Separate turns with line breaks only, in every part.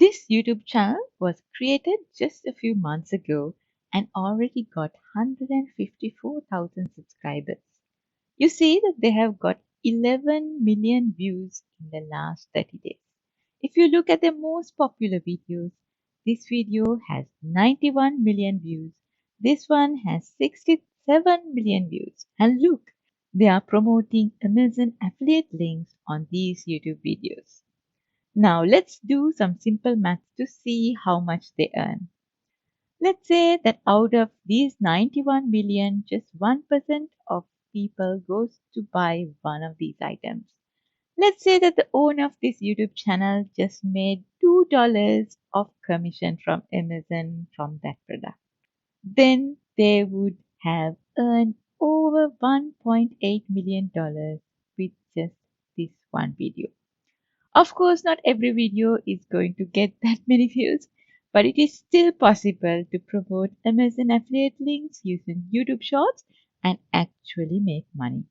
This YouTube channel was created just a few months ago and already got 154,000 subscribers. You see that they have got 11 million views in the last 30 days. If you look at their most popular videos, this video has 91 million views. This one has 67 million views. And look, they are promoting Amazon affiliate links on these YouTube videos. Now let's do some simple maths to see how much they earn. Let's say that out of these 91 million, just 1% of people goes to buy one of these items. Let's say that the owner of this YouTube channel just made $2 of commission from Amazon from that product. Then they would have earned over $1.8 million with just this one video. Of course, not every video is going to get that many views, but it is still possible to promote Amazon affiliate links using YouTube Shorts and actually make money.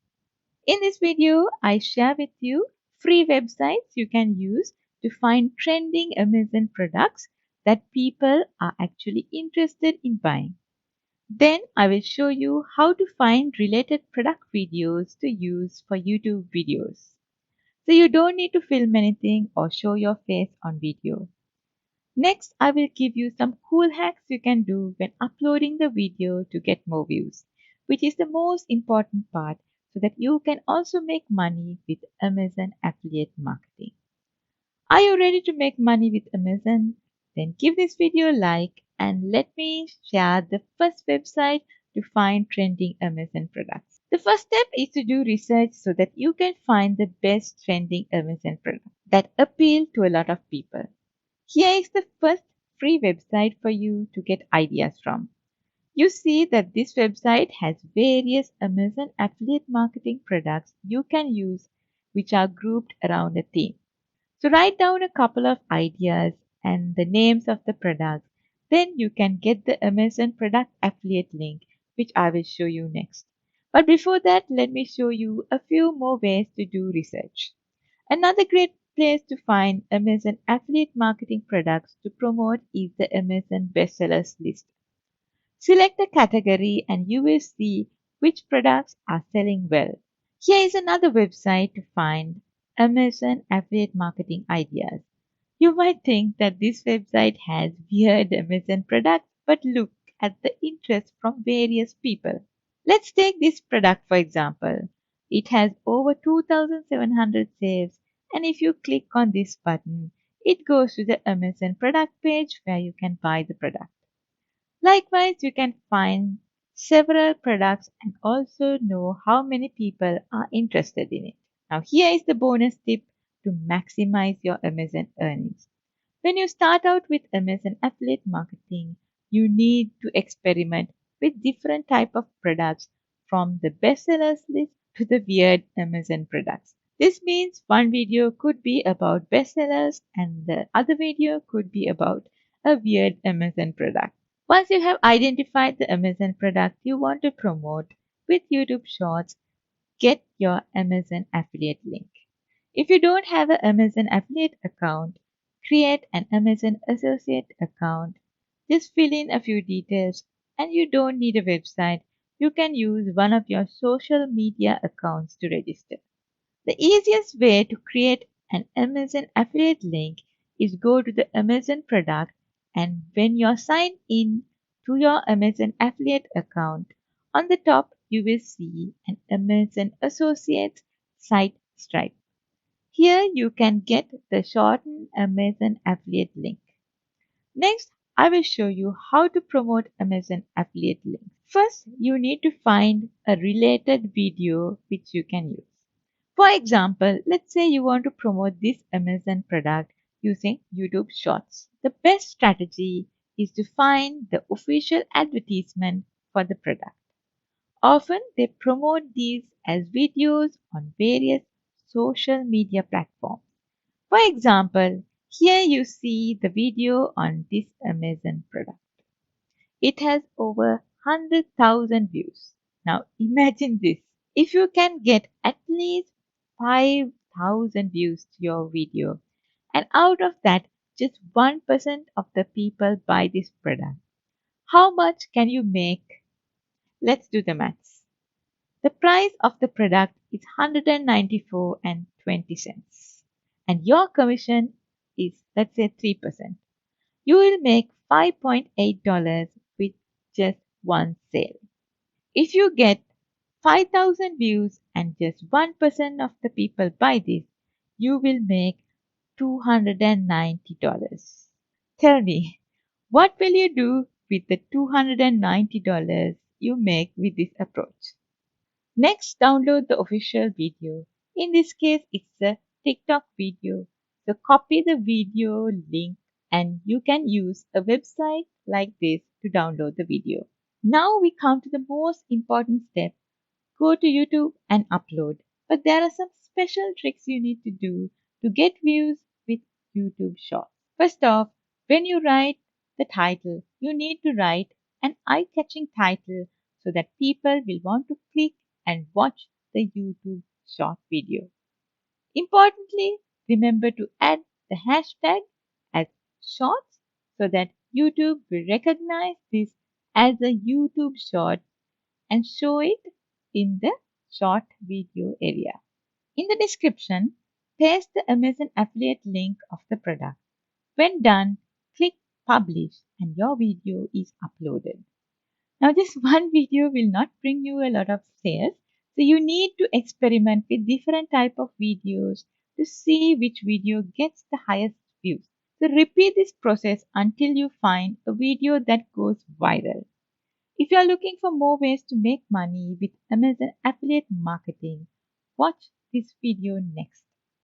In this video, I share with you free websites you can use to find trending Amazon products that people are actually interested in buying. Then I will show you how to find related product videos to use for YouTube videos. So you don't need to film anything or show your face on video. Next, I will give you some cool hacks you can do when uploading the video to get more views, which is the most important part so that you can also make money with Amazon affiliate marketing. Are you ready to make money with Amazon? Then give this video a like and let me share the first website to find trending Amazon products. The first step is to do research so that you can find the best trending Amazon products that appeal to a lot of people. Here is the first free website for you to get ideas from. You see that this website has various Amazon affiliate marketing products you can use which are grouped around a theme. So write down a couple of ideas and the names of the products. Then you can get the Amazon product affiliate link, which I will show you next. But before that, let me show you a few more ways to do research. Another great place to find Amazon affiliate marketing products to promote is the Amazon bestsellers list. Select a category and you will see which products are selling well. Here is another website to find Amazon affiliate marketing ideas. You might think that this website has weird Amazon products, but look at the interest from various people. Let's take this product for example. It has over 2,700 saves, and if you click on this button, it goes to the Amazon product page where you can buy the product. Likewise, you can find several products and also know how many people are interested in it. Now, here is the bonus tip to maximize your Amazon earnings. When you start out with Amazon affiliate marketing, you need to experiment with different type of products from the bestsellers list to the weird Amazon products. This means one video could be about bestsellers and the other video could be about a weird Amazon product. Once you have identified the Amazon product you want to promote with YouTube Shorts, get your Amazon affiliate link. If you don't have an Amazon affiliate account, create an Amazon associate account. Just fill in a few details and you don't need a website. You can use one of your social media accounts to register. The easiest way to create an Amazon affiliate link is go to the Amazon product, and when you're signed in to your Amazon affiliate account, on the top you will see an Amazon Associates site stripe. Here you can get the shortened Amazon affiliate link. Next, I will show you how to promote Amazon affiliate links. First, you need to find a related video which you can use. For example, let's say you want to promote this Amazon product using YouTube Shorts. The best strategy is to find the official advertisement for the product. Often they promote these as videos on various social media platforms. For example, here you see the video on this Amazon product. It has over 100,000 views. Now imagine this. If you can get at least 5,000 views to your video, and out of that just 1% of the people buy this product, how much can you make? Let's do the maths. The price of the product is 194 and 20 cents. And your commission is, let's say, 3%. You will make $5.8 with just one sale. If you get 5,000 views and just 1% of the people buy this, you will make $290. Tell me, what will you do with the $290 you make with this approach? Next, download the official video. In this case, it's a TikTok video. So copy the video link and you can use a website like this to download the video. Now we come to the most important step. Go to YouTube and upload. But there are some special tricks you need to do to get views with YouTube Shorts. First off, when you write the title, you need to write an eye-catching title so that people will want to click and watch the YouTube short video. Importantly, remember to add the hashtag as shorts so that YouTube will recognize this as a YouTube short and show it in the short video area. In the description, paste the Amazon affiliate link of the product. When done, click publish and your video is uploaded. Now this one video will not bring you a lot of sales, so you need to experiment with different type of videos to see which video gets the highest views. So repeat this process until you find a video that goes viral. If you are looking for more ways to make money with Amazon affiliate marketing, watch this video next.